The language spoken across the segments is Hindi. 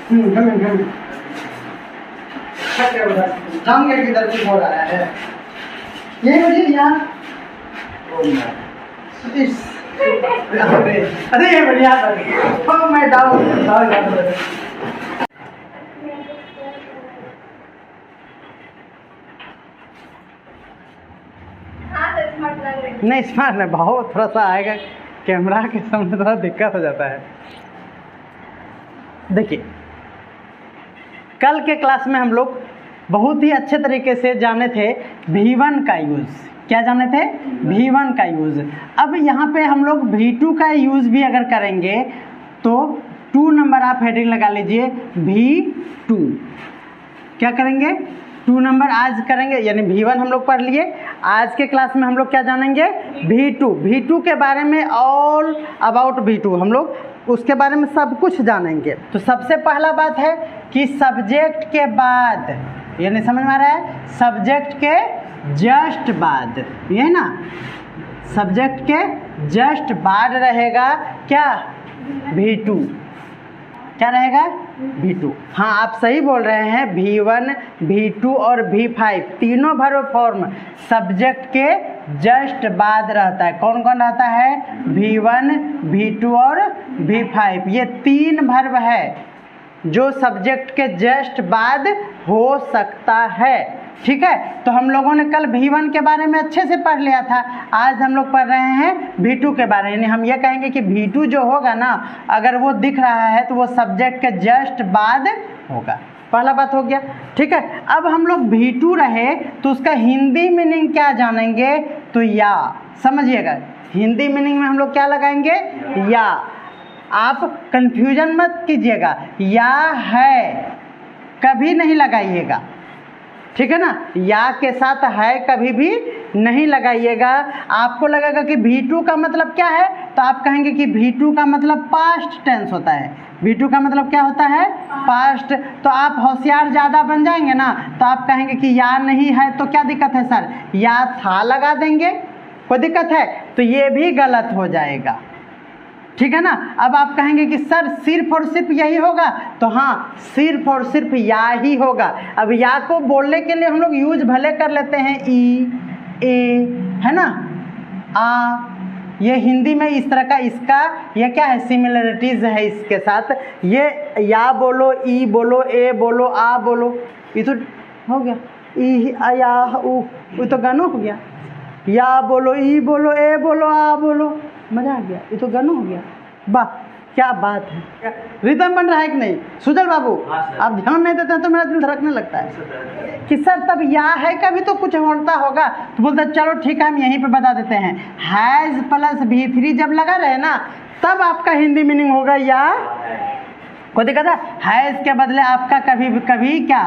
जाम गेट की तरफ बोल रहा है ये मुझे यहाँ अरे ये बढ़िया मैं डाउन नहीं स्मार्ट नहीं, बहुत थोड़ा सा आएगा कैमरा के सामने थोड़ा दिक्कत हो जाता है। देखिए कल के क्लास में हम लोग बहुत ही अच्छे तरीके से जाने थे V1 का यूज़। क्या जाने थे? V1 का यूज़। अब यहाँ पे हम लोग V2 का यूज़ भी अगर करेंगे तो 2 नंबर आप हेडिंग लगा लीजिए V2। क्या करेंगे? 2 नंबर आज करेंगे, यानी V1 हम लोग पढ़ लिए। आज के क्लास में हम लोग क्या जानेंगे? V2 के बारे में, ऑल अबाउट V2 हम लोग उसके बारे में सब कुछ जानेंगे। तो सबसे पहला बात है कि सब्जेक्ट के बाद, यानी समझ में आ रहा है, सब्जेक्ट के जस्ट बाद, ये है ना, सब्जेक्ट के जस्ट बाद रहेगा क्या? V2। क्या रहेगा? V2। हाँ आप सही बोल रहे हैं, V1, V2 और V5 तीनों वर्ब फॉर्म सब्जेक्ट के जस्ट बाद रहता है। कौन कौन रहता है? V1, V2 और V5। ये 3 वर्ब है जो सब्जेक्ट के जस्ट बाद हो सकता है। ठीक है, तो हम लोगों ने कल V1 के बारे में अच्छे से पढ़ लिया था। आज हम लोग पढ़ रहे हैं V2 के बारे में। यानी हम ये कहेंगे कि V2 जो होगा ना, अगर वो दिख रहा है तो वो सब्जेक्ट के जस्ट बाद होगा। पहला बात हो गया। ठीक है, अब हम लोग V2 रहे तो उसका हिंदी मीनिंग क्या जानेंगे? तो या, समझिएगा, हिंदी मीनिंग में हम लोग क्या लगाएंगे? या। आप कंफ्यूजन मत कीजिएगा, या है कभी नहीं लगाइएगा। ठीक है ना, या के साथ है कभी भी नहीं लगाइएगा। आपको लगेगा कि V2 का मतलब क्या है, तो आप कहेंगे कि V2 का मतलब पास्ट टेंस होता है। V2 का मतलब क्या होता है? पास्ट। तो आप होशियार ज़्यादा बन जाएंगे ना, तो आप कहेंगे कि या नहीं है तो क्या दिक्कत है सर, या था लगा देंगे, कोई दिक्कत है? तो ये भी गलत हो जाएगा। ठीक है ना। अब आप कहेंगे कि सर सिर्फ और सिर्फ यही होगा, तो हाँ सिर्फ और सिर्फ या ही होगा। अब या को बोलने के लिए हम लोग यूज भले कर लेते हैं ई, ए, है ना, आ, ये हिंदी में इस तरह का इसका ये क्या है, सिमिलरिटीज़ है इसके साथ। ये या बोलो, ई बोलो, ए बोलो, आ बोलो, ये तो हो गया। ई आ या ऊ, ये तो गानो हो गया। या बोलो, ई बोलो, ए बोलो, आ बोलो, मजा आ गया, ये तो गानो हो गया। वाह क्या बात है, रिदम बन रहा है कि नहीं? सुजल बाबू आप ध्यान नहीं देते हैं तो मेरा दिल धड़कने लगता है कि सर तब या है कभी तो कुछ होता होगा। तो बोलते चलो ठीक है हम यहीं पे बता देते हैं, हैज़ प्लस V3 जब लगा रहे ना, तब आपका हिंदी मीनिंग होगा या। कोई दिक्कत है? हैज़ के बदले आपका कभी कभी क्या,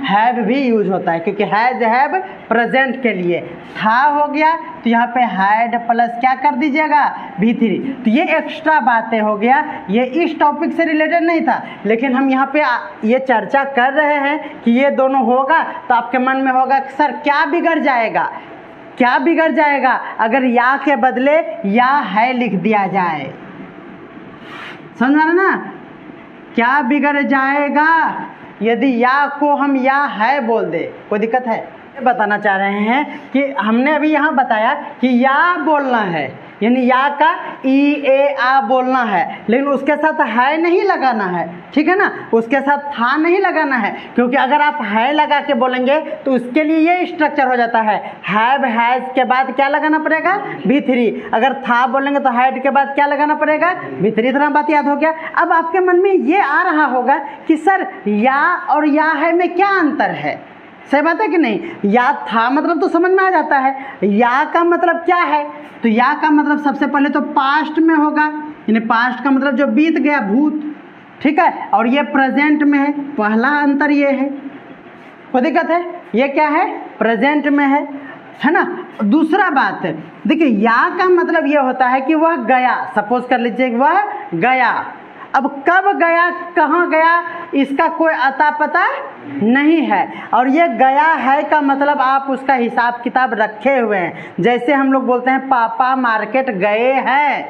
हैव भी यूज होता है, क्योंकि हैज हैव प्रेजेंट के लिए। था हो गया तो यहाँ पे हैड प्लस क्या कर दीजिएगा? V3। तो ये एक्स्ट्रा बातें हो गया, ये इस टॉपिक से रिलेटेड नहीं था, लेकिन हम यहाँ पे ये चर्चा कर रहे हैं कि ये दोनों होगा। तो आपके मन में होगा कि सर क्या बिगड़ जाएगा, क्या बिगड़ जाएगा अगर या के बदले या है लिख दिया जाए? समझ में ना, क्या बिगड़ जाएगा यदि या को हम या है बोल दे? कोई दिक्कत है? बताना चाह रहे हैं कि हमने अभी यहाँ बताया कि या बोलना है, यानी या का ई ए आ बोलना है, लेकिन उसके साथ है नहीं लगाना है। ठीक है ना, उसके साथ था नहीं लगाना है, क्योंकि अगर आप है लगा के बोलेंगे तो उसके लिए ये स्ट्रक्चर हो जाता है, हैव हैज़ के बाद क्या लगाना पड़ेगा? V3। अगर था बोलेंगे तो हैड के बाद क्या लगाना पड़ेगा? V3। इतना बात याद हो गया। अब आपके मन में ये आ रहा होगा कि सर या और या है में क्या अंतर है? सही बात है कि नहीं? या था मतलब तो समझ में आ जाता है, या का मतलब क्या है? तो या का मतलब सबसे पहले तो पास्ट में होगा, यानी पास्ट का मतलब जो बीत गया, भूत। ठीक है, और ये प्रेजेंट में है, पहला अंतर ये है। कोई दिक्कत है? ये क्या है? प्रेजेंट में है ना। दूसरा बात देखिए, या का मतलब ये होता है कि वह गया, सपोज कर लीजिए कि वह गया। अब कब गया, कहाँ गया, इसका कोई अता पता नहीं है। और ये गया है का मतलब आप उसका हिसाब किताब रखे हुए हैं। जैसे हम लोग बोलते हैं पापा मार्केट गए हैं,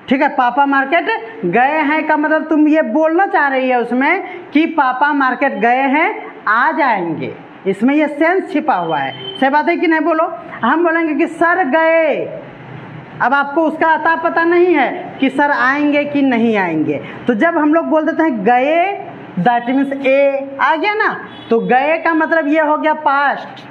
ठीक है, पापा मार्केट गए हैं का मतलब तुम ये बोलना चाह रही है उसमें कि पापा मार्केट गए हैं, आ जाएंगे, इसमें ये सेंस छिपा हुआ है। सही बात है कि नहीं? बोलो। हम बोलेंगे कि सर गए, अब आपको उसका अता पता नहीं है कि सर आएंगे कि नहीं आएंगे, तो जब हम लोग बोल देते हैं गए, दैट मीन्स ए आ गया ना, तो गए का मतलब ये हो गया पास्ट,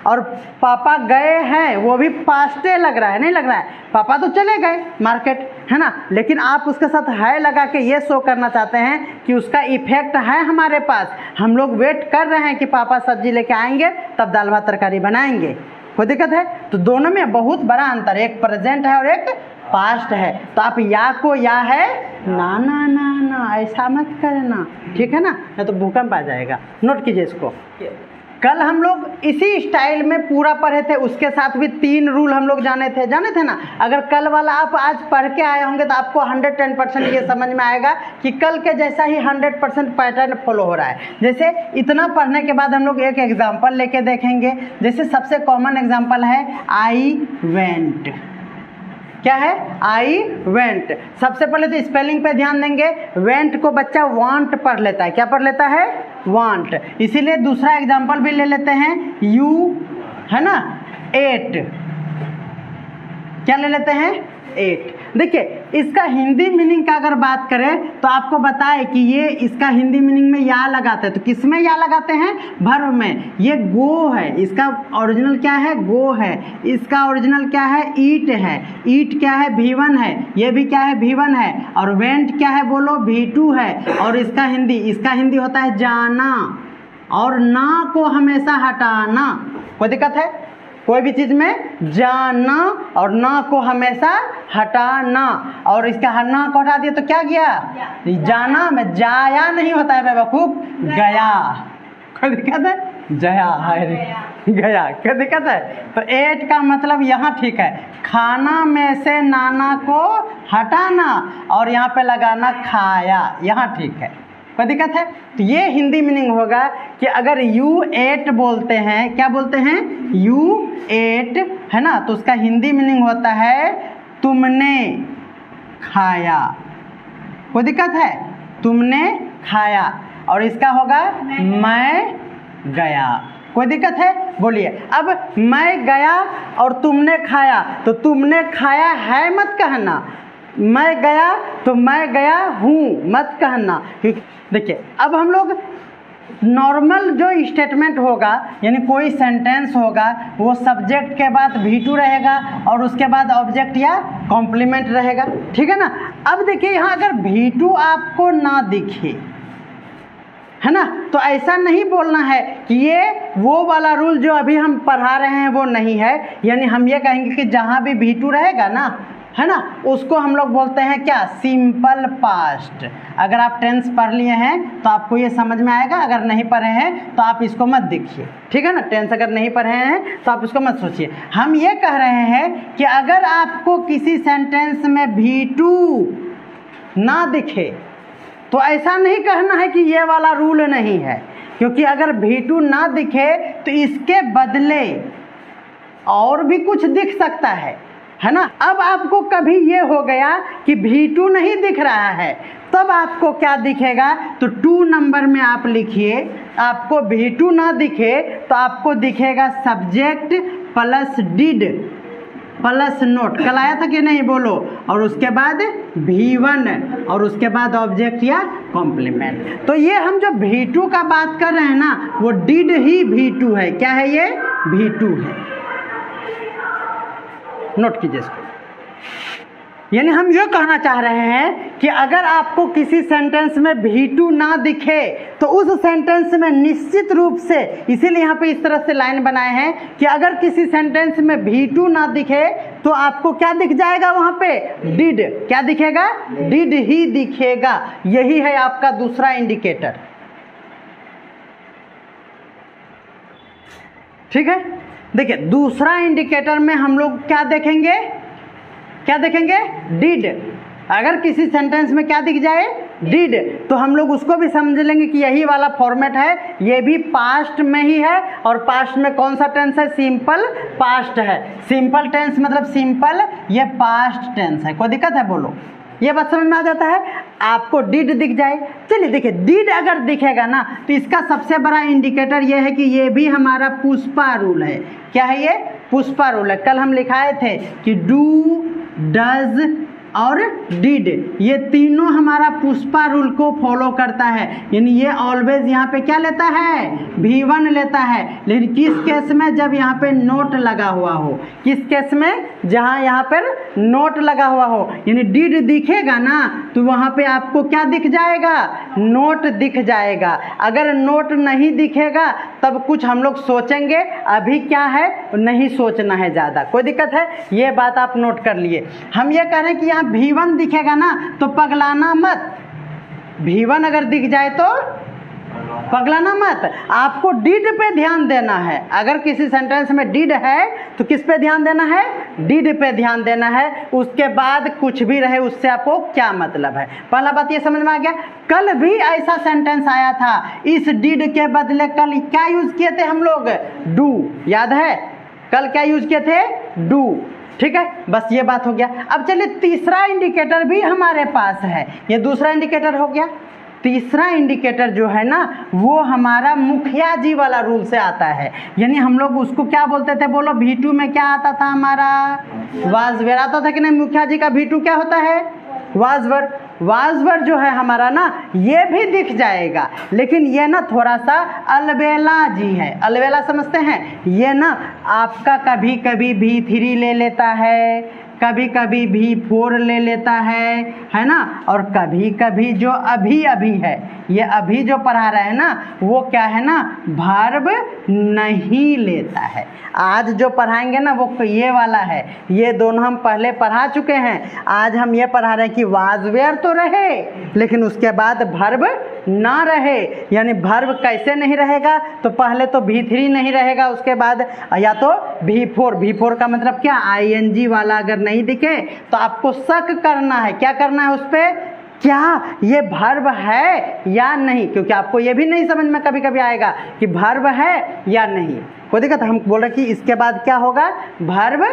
और पापा गए हैं वो भी पास्टे लग रहा है, नहीं लग रहा है? पापा तो चले गए मार्केट, है ना, लेकिन आप उसके साथ है लगा के ये शो करना चाहते हैं कि उसका इफेक्ट है हमारे पास, हम लोग वेट कर रहे हैं कि पापा सब्जी लेके आएंगे तब दाल भात तरकारी बनाएंगे। कोई दिक्कत है? तो दोनों में बहुत बड़ा अंतर है, एक प्रेजेंट है और एक पास्ट है। तो आप या को या है ना ना ना ना ऐसा मत करना, ठीक है ना, नहीं तो भूकंप आ जाएगा। नोट कीजिए इसको। कल हम लोग इसी स्टाइल में पूरा पढ़े थे, उसके साथ भी 3 रूल हम लोग जाने थे ना। अगर कल वाला आप आज पढ़ के आए होंगे तो आपको 110% ये समझ में आएगा कि कल के जैसा ही 100% पैटर्न फॉलो हो रहा है। जैसे इतना पढ़ने के बाद हम लोग एक एग्जाम्पल लेके देखेंगे। जैसे सबसे कॉमन एग्जाम्पल है आई वेंट। क्या है? I went. सबसे पहले तो स्पेलिंग पे ध्यान देंगे। वेंट को बच्चा वांट पढ़ लेता है। क्या पढ़ लेता है? वांट। इसीलिए दूसरा एग्जाम्पल भी ले लेते हैं, यू, है ना, एट। क्या ले लेते हैं? एट। देखिए इसका हिंदी मीनिंग का अगर बात करें तो आपको बताए कि ये इसका हिंदी मीनिंग में या लगाते हैं। तो किस में या लगाते हैं? वर्ब में। ये गो है, इसका ओरिजिनल क्या है? गो है। इसका ओरिजिनल क्या है? ईट है। ईट क्या है? V1 है। ये भी क्या है? V1 है। और वेंट क्या है? बोलो, V2 है। और इसका हिंदी होता है जाना, और ना को हमेशा हटाना। कोई दिक्कत है? कोई भी चीज़ में जाना और ना को हमेशा हटाना, और इसका ना को हटा दिया तो क्या गया? जाना में जाया नहीं होता है बेवकूफ, गया। कोई दिक्कत है? जया है, गया। क्या दिक्कत है? तो एट का मतलब यहाँ ठीक है, खाना में से नाना को हटाना और यहाँ पे लगाना खाया, यहाँ ठीक है। कोई दिक्कत है? तो ये हिंदी मीनिंग होगा कि अगर यू एट बोलते हैं, क्या बोलते हैं? यू एट, है ना, तो उसका हिंदी मीनिंग होता है तुमने खाया। कोई दिक्कत है? तुमने खाया। और इसका होगा मैं गया। कोई दिक्कत है? बोलिए। अब मैं गया और तुमने खाया, तो तुमने खाया है मत कहना, मैं गया तो मैं गया हूँ मत कहना। देखिए अब हम लोग नॉर्मल जो स्टेटमेंट होगा, यानी कोई सेंटेंस होगा, वो सब्जेक्ट के बाद V2 रहेगा और उसके बाद ऑब्जेक्ट या कॉम्प्लीमेंट रहेगा, ठीक है ना। अब देखिए यहाँ अगर V2 आपको ना दिखे, है ना, तो ऐसा नहीं बोलना है कि ये वो वाला रूल जो अभी हम पढ़ा रहे हैं वो नहीं है। यानी हम ये कहेंगे कि जहाँ भी V2 रहेगा ना, है ना, उसको हम लोग बोलते हैं क्या? Simple past. अगर आप टेंस पढ़ लिए हैं तो आपको ये समझ में आएगा, अगर नहीं पढ़े हैं तो आप इसको मत देखिए, ठीक है ना। टेंस अगर नहीं पढ़े हैं तो आप इसको मत सोचिए। हम ये कह रहे हैं कि अगर आपको किसी सेंटेंस में V2 ना दिखे तो ऐसा नहीं कहना है कि ये वाला रूल नहीं है, क्योंकि अगर V2 ना दिखे तो इसके बदले और भी कुछ दिख सकता है ना। अब आपको कभी ये हो गया कि V2 नहीं दिख रहा है, तब आपको क्या दिखेगा? तो 2 नंबर में आप लिखिए, आपको V2 ना दिखे तो आपको दिखेगा subject plus did plus note. कल आया था कि नहीं? बोलो। और उसके बाद V1 और उसके बाद ऑब्जेक्ट या कॉम्प्लीमेंट। तो ये हम जो V2 का बात कर रहे हैं ना, वो डिड ही V2 है। क्या है ये? V2 है। नोट कीजिए इसको। यानी हम ये कहना चाह रहे हैं कि अगर आपको किसी सेंटेंस में V2 ना दिखे तो उस सेंटेंस में निश्चित रूप से, इसीलिए यहाँ पे इस तरह से लाइन बनाए हैं कि अगर किसी सेंटेंस में V2 ना दिखे तो आपको क्या दिख जाएगा? वहाँ पे डिड। क्या दिखेगा? डिड ही दिखेगा। यही है आपका दूसरा इंडिकेटर, ठीक है। देखिए दूसरा इंडिकेटर में हम लोग क्या देखेंगे? क्या देखेंगे? डिड। अगर किसी सेंटेंस में क्या दिख जाए? डिड, तो हम लोग उसको भी समझ लेंगे कि यही वाला फॉर्मेट है, ये भी पास्ट में ही है। और पास्ट में कौन सा टेंस है? सिंपल पास्ट है। सिंपल टेंस मतलब सिंपल, ये पास्ट टेंस है। कोई दिक्कत है? बोलो। ये बात समझ में आ जाता है। आपको डिड दिख जाए, चलिए देखिए डिड अगर दिखेगा ना तो इसका सबसे बड़ा इंडिकेटर ये है कि ये भी हमारा पुष्पा रूल है। क्या है ये? पुष्पा रूल है। कल हम लिखाए थे कि डू, डज और डिड, ये तीनों हमारा पुष्पा रूल को फॉलो करता है, यानी ये ऑलवेज यहाँ पे क्या लेता है? V1 लेता है। लेकिन किस केस में? जब यहाँ पे नोट लगा हुआ हो। किस केस में? जहाँ यहाँ पर नोट लगा हुआ हो, यानी डिड दिखेगा ना तो वहाँ पे आपको क्या दिख जाएगा? नोट दिख जाएगा। अगर नोट नहीं दिखेगा तब कुछ हम लोग सोचेंगे, अभी क्या है नहीं सोचना है ज़्यादा। कोई दिक्कत है? ये बात आप नोट कर लिए। हम ये कह रहे हैं कि यहाँ V1 दिखेगा ना तो पगलाना मत। V1 अगर दिख जाए तो पगलाना मत, आपको डिड पे ध्यान देना है। अगर किसी सेंटेंस में डिड है तो किस पे ध्यान देना है? डिड पे ध्यान देना है। उसके बाद कुछ भी रहे उससे आपको क्या मतलब है। पहला बात ये समझ में आ गया। कल भी ऐसा सेंटेंस आया था, इस डिड के बदले कल क्या यूज किए थे हम लोग? डू। याद है? कल क्या यूज किए थे? डू। ठीक है, बस ये बात हो गया। अब चलिए तीसरा इंडिकेटर भी हमारे पास है। ये दूसरा इंडिकेटर हो गया। तीसरा इंडिकेटर जो है ना वो हमारा मुखिया जी वाला रूल से आता है, यानी हम लोग उसको क्या बोलते थे? बोलो V2 में क्या आता था हमारा? वाज वेयर आता था कि नहीं? मुखिया जी का V2 क्या होता है? Was where. वाज वेयर जो है हमारा ना ये भी दिख जाएगा, लेकिन ये ना थोड़ा सा अलबेला जी है। अलबेला समझते हैं? ये ना आपका कभी कभी V3 ले लेता है, कभी कभी V4 ले लेता है ना, और कभी कभी जो अभी अभी है, ये अभी जो पढ़ा रहे हैं ना वो क्या है ना? वर्ब नहीं लेता है। आज जो पढ़ाएंगे ना वो ये वाला है। ये दोनों हम पहले पढ़ा चुके हैं। आज हम ये पढ़ा रहे हैं कि वाज वेयर तो रहे लेकिन उसके बाद वर्ब ना रहे। यानी वर्ब कैसे नहीं रहेगा? तो पहले तो V3 नहीं रहेगा, उसके बाद या तो V4। V4 का मतलब क्या? ING वाला अगर नहीं दिखे तो आपको शक करना है। क्या करना है? उस पर क्या ये वर्ब है या नहीं, क्योंकि आपको ये भी नहीं समझ में कभी कभी आएगा कि वर्ब है या नहीं। कोई दिक्कत? हम बोल रहे कि इसके बाद क्या होगा? वर्ब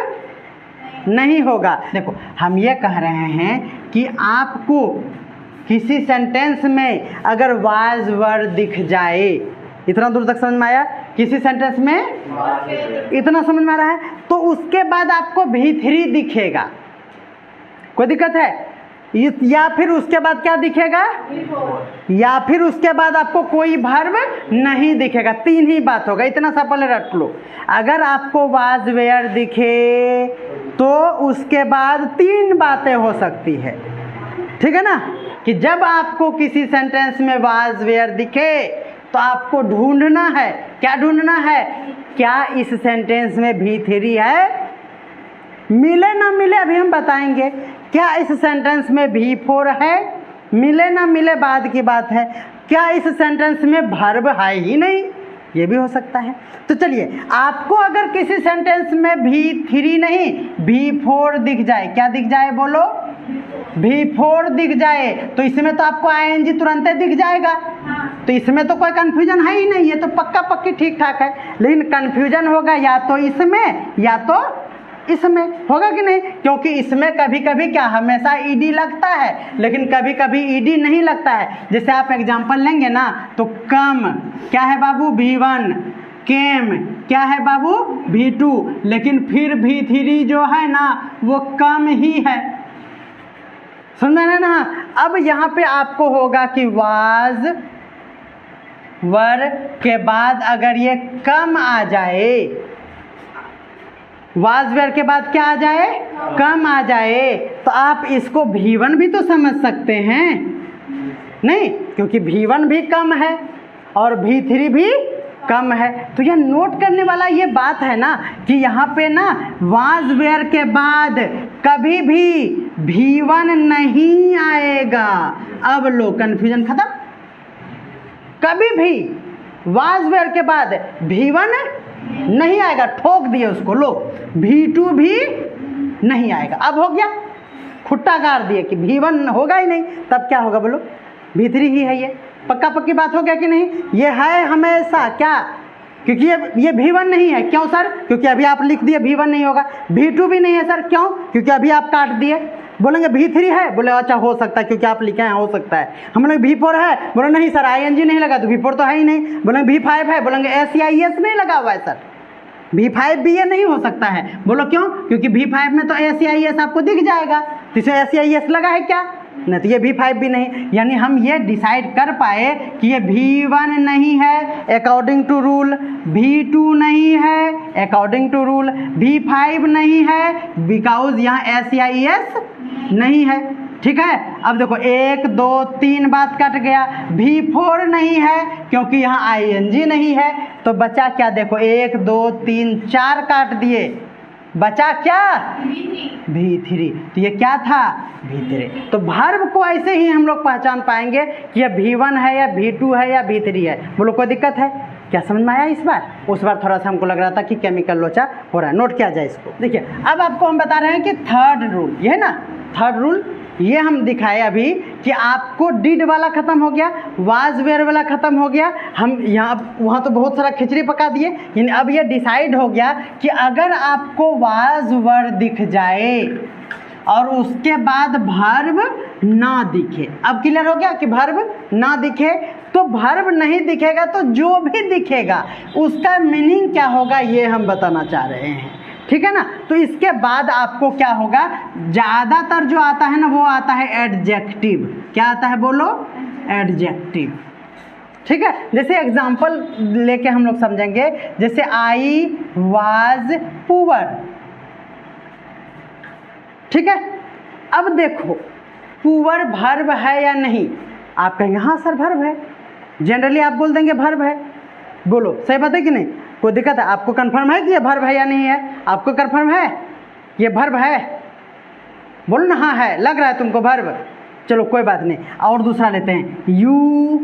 नहीं होगा। देखो हम ये कह रहे हैं कि आपको किसी सेंटेंस में अगर वाज वर दिख जाए, इतना दूर तक समझ में आया? किसी सेंटेंस में इतना समझ में आ रहा है तो उसके बाद आपको V3 दिखेगा। कोई दिक्कत है? या फिर उसके बाद क्या दिखेगा? या फिर उसके बाद आपको कोई वर्ब नहीं दिखेगा। तीन ही बात होगा, इतना सा पहले रख लो। अगर आपको वाज वेयर दिखे तो उसके बाद तीन बातें हो सकती है। ठीक है ना? कि जब आपको किसी सेंटेंस में वाज वेयर दिखे तो आपको ढूंढना है। क्या ढूंढना है? क्या इस सेंटेंस में V3 है? मिले ना मिले अभी हम बताएंगे। क्या इस सेंटेंस में V4 है? मिले ना मिले बाद की बात है। क्या इस सेंटेंस में वर्ब है ही नहीं? ये भी हो सकता है। तो चलिए आपको अगर किसी सेंटेंस में V3 नहीं V4 दिख जाए, क्या दिख जाए? बोलो V4 दिख जाए तो इसमें तो आपको ING तुरंत दिख जाएगा। तो इसमें तो कोई कंफ्यूजन है ही नहीं, ये तो पक्का पक्की ठीक ठाक है। लेकिन कंफ्यूजन होगा या तो इसमें या तो इसमें, होगा कि नहीं? क्योंकि इसमें कभी कभी क्या हमेशा ED लगता है लेकिन कभी कभी ED नहीं लगता है। जैसे आप एग्जांपल लेंगे ना तो कम क्या है बाबू? V1। केम क्या है बाबू? V2। लेकिन फिर V3 जो है ना वो कम ही है। समझ रहे ना? अब यहाँ पे आपको होगा कि वाज वर के बाद अगर ये कम आ जाए, वाज वेयर के बाद क्या आ जाए? कम आ जाए, तो आप इसको V1 भी तो समझ सकते हैं नहीं, क्योंकि V1 भी कम है और V3 भी कम है। तो यह नोट करने वाला ये बात है ना कि यहाँ पे ना वाज वेयर के बाद कभी भी V1 नहीं आएगा। अब लो कंफ्यूजन खत्म। कभी भी वाज वेयर के बाद V1 नहीं आएगा, ठोक दिए उसको। लो V2 भी नहीं आएगा। अब हो गया, खुट्टा गाड़ दिए कि V1 होगा ही नहीं। तब क्या होगा बोलो? V3 ही है। ये पक्का पक्की बात हो गया कि नहीं? ये है हमेशा क्या? क्योंकि ये V1 नहीं है। क्यों सर? क्योंकि अभी आप लिख दिए V1 नहीं होगा। V2 भी नहीं है सर। क्यों? क्योंकि अभी आप काट दिए। बोलेंगे V3 है, बोले अच्छा हो सकता है क्योंकि आप लिखे हैं हो सकता है। हम बोलेंगे V4 है, बोले नहीं सर ING नहीं लगा तो V4 तो है ही नहीं। बोलेंगे V5 है, बोलेंगे SEIS नहीं लगा हुआ है सर, V5 भी ये नहीं हो सकता है। बोलो क्यों? क्योंकि V5 में तो SEIS आपको दिख जाएगा, तो इसे SEIS लगा है क्या? नहीं, तो ये V5 भी नहीं। यानी हम ये डिसाइड कर पाए कि ये V1 नहीं है अकॉर्डिंग टू रूल, V2 नहीं है अकॉर्डिंग टू रूल, V5 नहीं है बिकॉज यहाँ SEIS नहीं है। ठीक है, अब देखो 1 2 3 बात कट गया। V4 नहीं है क्योंकि यहाँ ING नहीं है, तो बचा क्या? देखो 1 2 3 4 काट दिए, बचा क्या? V3। तो ये क्या था? V3। तो वर्ब को ऐसे ही हम लोग पहचान पाएंगे कि यह V1 है या V2 है या V3 है। बोलो कोई दिक्कत है क्या? समझ में आया इस बार? उस बार थोड़ा सा हमको लग रहा था कि केमिकल लोचा हो रहा है, नोट किया जाए इसको। देखिए अब आपको हम बता रहे हैं कि थर्ड रूल, ये है ना थर्ड रूल, ये हम दिखाए अभी कि आपको डिड वाला खत्म हो गया, वाज वेयर वाला खत्म हो गया। हम यहाँ वहाँ तो बहुत सारा खिचड़ी पका दिए, यानी अब ये डिसाइड हो गया कि अगर आपको वाज वर दिख जाए और उसके बाद वर्ब ना दिखे, अब क्लियर हो गया कि वर्ब ना दिखे, तो वर्ब नहीं दिखेगा तो जो भी दिखेगा उसका मीनिंग क्या होगा ये हम बताना चाह रहे हैं। ठीक है ना, तो इसके बाद आपको क्या होगा, ज़्यादातर जो आता है ना वो आता है एडजेक्टिव। क्या आता है बोलो? एडजेक्टिव। ठीक है, जैसे एग्जांपल लेके हम लोग समझेंगे, जैसे आई वाज पुअर। ठीक है, अब देखो पुअर वर्ब है या नहीं? आप कहेंगे हाँ सर वर्ब है, जनरली आप बोल देंगे वर्ब है। बोलो सही बात है कि नहीं? कोई दिक्कत है? आपको कंफर्म है कि ये वर्ब है या नहीं है? आपको कंफर्म है ये वर्ब है? बोलो ना हाँ है, लग रहा है तुमको वर्ब। चलो कोई बात नहीं, और दूसरा लेते हैं, यू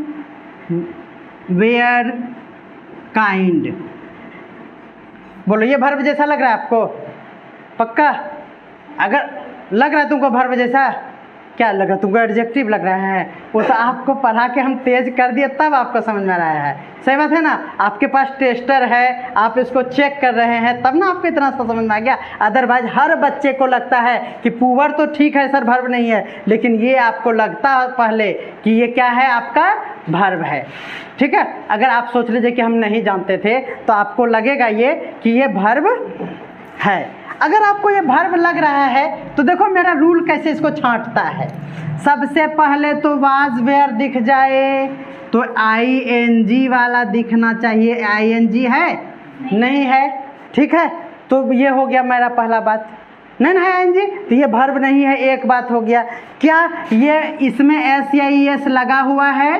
वेयर काइंड। बोलो ये वर्ब जैसा लग रहा है आपको? पक्का? अगर लग रहा है तुमको वर्ब जैसा, क्या लग रहा है तुमको? एडजेक्टिव लग रहा है। वो तो आपको पढ़ा के हम तेज कर दिए तब आपको समझ में आ रहा है। सही बात है ना, आपके पास टेस्टर है, आप इसको चेक कर रहे हैं तब ना आपको इतना सा समझ में आ गया। अदरवाइज हर बच्चे को लगता है कि पुअर तो ठीक है सर वर्ब नहीं है, लेकिन ये आपको लगता है पहले कि ये क्या है, आपका वर्ब है। ठीक है, अगर आप सोच लीजिए कि हम नहीं जानते थे तो आपको लगेगा ये कि ये वर्ब है। अगर आपको ये वर्ब लग रहा है तो देखो मेरा रूल कैसे इसको छांटता है। सबसे पहले तो वाज वेयर दिख जाए तो ING वाला दिखना चाहिए। ING है? नहीं है। ठीक है, तो ये हो गया मेरा पहला बात। नहीं ना है ING तो ये वर्ब नहीं है, एक बात हो गया। क्या ये इसमें SEIS लगा हुआ है?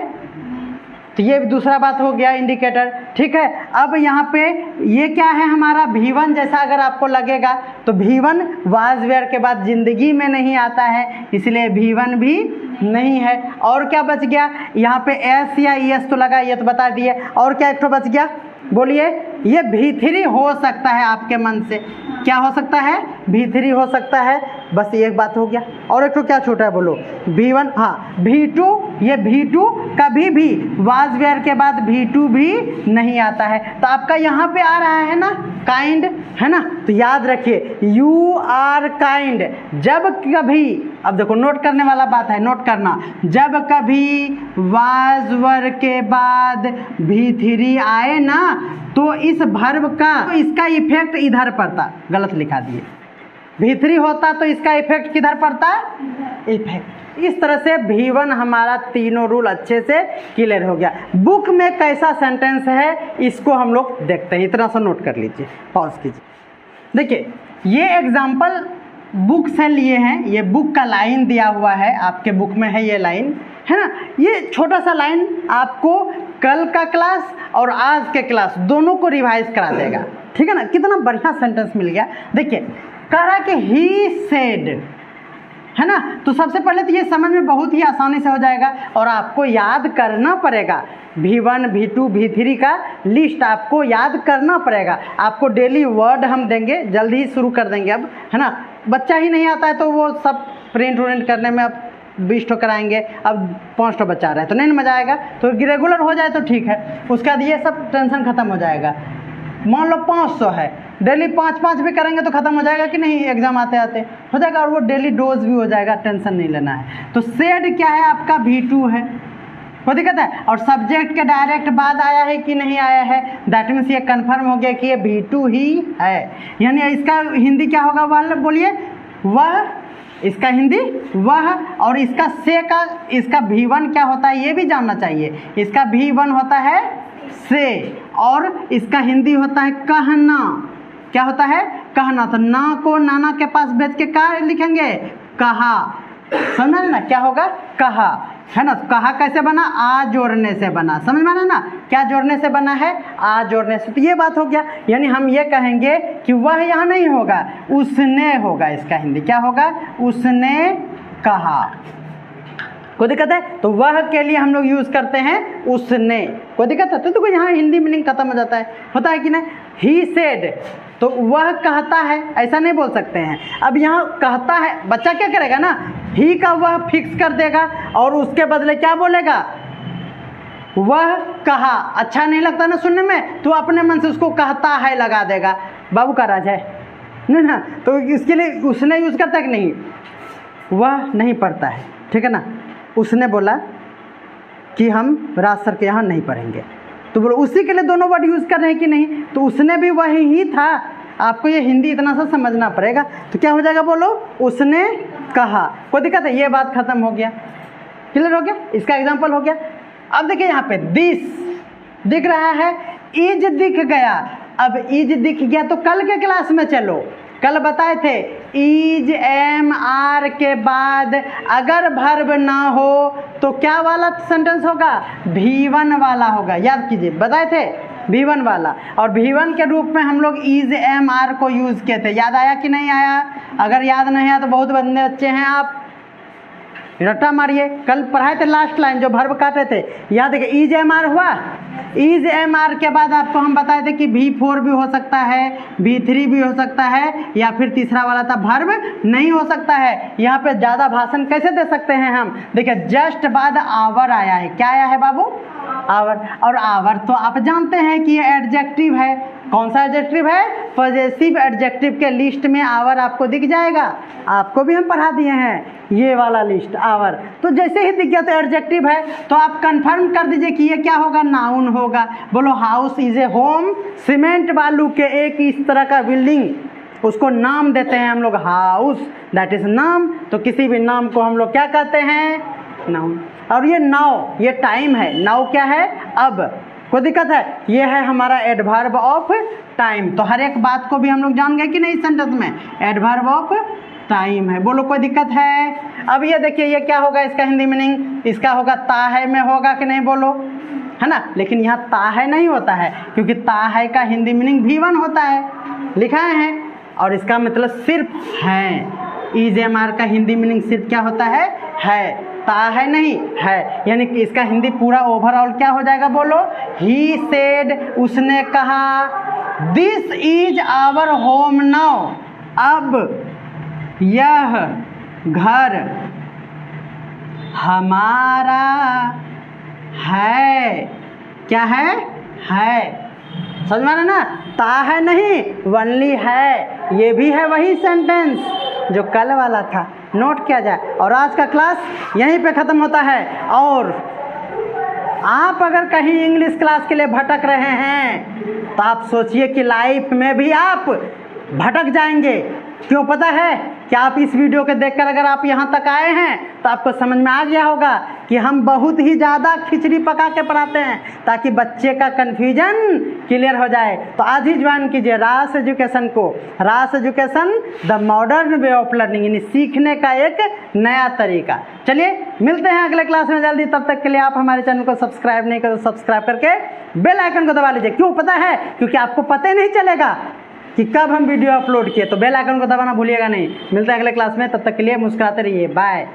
तो ये दूसरा बात हो गया, इंडिकेटर। ठीक है, अब यहाँ पे ये क्या है हमारा V1 जैसा अगर आपको लगेगा तो V1 वाज वेयर के बाद जिंदगी में नहीं आता है, इसलिए V1 भी नहीं है। और क्या बच गया यहाँ पे? SEIS तो लगा, ये तो बता दिए। और क्या एक तो बच गया? बोलिए। ये V3 हो सकता है आपके मन से। क्या हो सकता है? V3 हो सकता है। बस एक बात हो गया। और एक तो क्या छूटा है बोलो? V1। हाँ V2, ये V2 कभी भी वाज वेयर के बाद V2 भी नहीं आता है। तो आपका यहाँ पे आ रहा है ना काइंड, है ना, तो याद रखिए यू आर काइंड। जब कभी, अब देखो नोट करने वाला बात है, नोट करना, जब कभी वाज वर के बाद V3 आए ना तो इस वर्ब का तो इसका इफेक्ट इधर पड़ता। गलत लिखा दिए, V3 होता तो इसका इफेक्ट किधर पड़ता? इफेक्ट। इस तरह से V1 हमारा तीनों रूल अच्छे से क्लियर हो गया। बुक में कैसा सेंटेंस है इसको हम लोग देखते हैं, इतना सा नोट कर लीजिए, पॉज कीजिए। देखिए ये एग्जाम्पल बुक से लिए हैं, ये बुक का लाइन दिया हुआ है, आपके बुक में है ये लाइन, है ना। ये छोटा सा लाइन आपको कल का क्लास और आज के क्लास दोनों को रिवाइज करा देगा। ठीक है ना, कितना बढ़िया सेंटेंस मिल गया। देखिए कह रहा कि ही सेड, है ना, तो सबसे पहले तो ये समझ में बहुत ही आसानी से हो जाएगा और आपको याद करना पड़ेगा। V1 V2 V3 का लिस्ट आपको याद करना पड़ेगा। आपको डेली वर्ड हम देंगे, जल्दी ही शुरू कर देंगे अब, है ना। बच्चा ही नहीं आता है तो वो सब प्रिंट व्रिंट करने में अब 20 ठो कराएंगे, अब 5 ठो बच्चा रहा है तो नहीं मजा आएगा। तो रेगुलर हो जाए तो ठीक है, उसके बाद ये सब टेंशन खत्म हो जाएगा। मान लो 500 है डेली 5-5 भी करेंगे तो ख़त्म हो जाएगा कि नहीं, एग्जाम आते आते हो जाएगा, और वो डेली डोज भी हो जाएगा, टेंशन नहीं लेना है। तो सेड क्या है आपका V2 है, कोई दिक्कत है। और सब्जेक्ट के डायरेक्ट बाद आया है कि नहीं आया है, दैट मीन्स ये कंफर्म हो गया कि ये V2 ही है। यानी इसका हिंदी क्या होगा, वह बोलिए, वह, इसका हिंदी वह, और इसका से का, इसका V1 क्या होता है ये भी जानना चाहिए। इसका V1 होता है से, और इसका हिंदी होता है कहना। क्या होता है, कहना। तो ना को नाना के पास भेज के क्या लिखेंगे, कहा, समझ ना, क्या होगा, कहा, है ना। तो कहा कैसे बना, आ जोड़ने से बना, समझ में आना ना, क्या जोड़ने से बना है, आ जोड़ने से। तो ये बात हो गया। यानी हम ये कहेंगे कि वह यहाँ नहीं होगा, उसने होगा, इसका हिंदी क्या होगा, उसने कहा। कोई दिक्कत है, तो वह के लिए हम लोग यूज़ करते हैं उसने, कोई दिक्कत है। तो यहाँ हिंदी मीनिंग खत्म हो जाता है, होता है कि नहीं। ही सेड, तो वह कहता है, ऐसा नहीं बोल सकते हैं। अब यहाँ कहता है, बच्चा क्या करेगा ना, ही का वह फिक्स कर देगा और उसके बदले क्या बोलेगा, वह कहा। अच्छा नहीं लगता ना सुनने में, तो अपने मन से उसको कहता है लगा देगा, बाबू का राज है ना। तो इसके लिए उसने यूज़ करता है कि नहीं, वह नहीं पढ़ता है, ठीक है ना। उसने बोला कि हम राज सर के यहाँ नहीं पढ़ेंगे, तो बोलो उसी के लिए दोनों वर्ड यूज़ कर रहे हैं कि नहीं, तो उसने भी वही ही था। आपको ये हिंदी इतना सा समझना पड़ेगा। तो क्या हो जाएगा, बोलो, उसने कहा। कोई दिक्कत है, ये बात खत्म हो गया, क्लियर हो गया, इसका एग्जाम्पल हो गया। अब देखिए यहाँ पे दिस दिख रहा है, इज दिख गया। अब इज दिख गया तो कल के क्लास में चलो, कल बताए थे इज एम आर के बाद अगर वर्ब ना हो तो क्या वाला सेंटेंस होगा, V1 वाला होगा। याद कीजिए, बताए थे V1 वाला, और V1 के रूप में हम लोग इज एम आर को यूज़ किए थे। याद आया कि नहीं आया? अगर याद नहीं आया तो बहुत बंदे अच्छे हैं, आप रट्टा मारिए। कल पढ़ाए थे लास्ट लाइन जो वर्ब काटे थे, याद है कि इज एम आर हुआ। इज एम आर के बाद आपको हम बताए थे कि V4 भी हो सकता है, V3 भी हो सकता है, या फिर तीसरा वाला था वर्ब नहीं हो सकता है। यहाँ पे ज़्यादा भाषण कैसे दे सकते हैं हम, देखिए जस्ट बाद आवर आया है। क्या आया है बाबू, आवर। और आवर तो आप जानते हैं कि ये एडजेक्टिव है। कौन सा एडजेक्टिव है, पॉजेसिव एडजेक्टिव के लिस्ट में आवर आपको दिख जाएगा। आपको भी हम पढ़ा दिए हैं ये वाला लिस्ट, आवर। तो जैसे ही दिख गया तो एडजेक्टिव है, तो आप कंफर्म कर दीजिए कि ये क्या होगा, नाउन होगा। बोलो house is a home, cement बालू के एक इस तरह का बिल्डिंग, उसको नाम देते हैं हम लोग हाउस, दैट इज नाम। तो किसी भी नाम को हम लोग क्या कहते हैं, नाउन। और ये नाउ, ये टाइम है, नाउ क्या है, अब। कोई दिक्कत है, ये है हमारा एडवर्ब ऑफ टाइम। तो हर एक बात को भी हम लोग जान गए कि नहीं सेंटेंस में, एडवर्ब ऑफ टाइम है। बोलो कोई दिक्कत है? अब ये देखिए, ये क्या होगा, इसका हिंदी मीनिंग, इसका होगा ता है में होगा कि नहीं, बोलो, है ना। लेकिन यहाँ ता है नहीं होता है, क्योंकि ता है का हिंदी मीनिंग V1 होता है, लिखाए हैं। और इसका मतलब सिर्फ है। इज एम आर का हिंदी मीनिंग सिर्फ क्या होता है, ता है नहीं, है। यानी कि इसका हिंदी पूरा ओवरऑल क्या हो जाएगा, बोलो, ही सेड, उसने कहा, this is our home now, अब यह घर हमारा है। क्या है, समझ में आना ना, ता है नहीं, वनली है। ये भी है वही सेंटेंस जो कल वाला था, नोट किया जाए। और आज का क्लास यहीं पे ख़त्म होता है। और आप अगर कहीं इंग्लिश क्लास के लिए भटक रहे हैं तो आप सोचिए कि लाइफ में भी आप भटक जाएंगे। क्यों पता है कि आप इस वीडियो के देखकर अगर आप यहाँ तक आए हैं तो आपको समझ में आ गया होगा कि हम बहुत ही ज़्यादा खिचड़ी पका के पढ़ाते हैं ताकि बच्चे का कन्फ्यूजन क्लियर हो जाए। तो आज ही ज्वाइन कीजिए रास एजुकेशन को। रास education the modern way of learning, यानी सीखने का एक नया तरीका। चलिए मिलते हैं अगले क्लास में जल्दी। तब तक के लिए आप हमारे चैनल को सब्सक्राइब नहीं करो, सब्सक्राइब करके बेल आइकन को दबा लीजिए। क्यों पता है, क्योंकि आपको पता ही नहीं चलेगा कि कब हम वीडियो अपलोड किए। तो बेल आइकन को दबाना भूलिएगा नहीं। मिलते हैं अगले क्लास में, तब तक के लिए मुस्कुराते रहिए, बाय।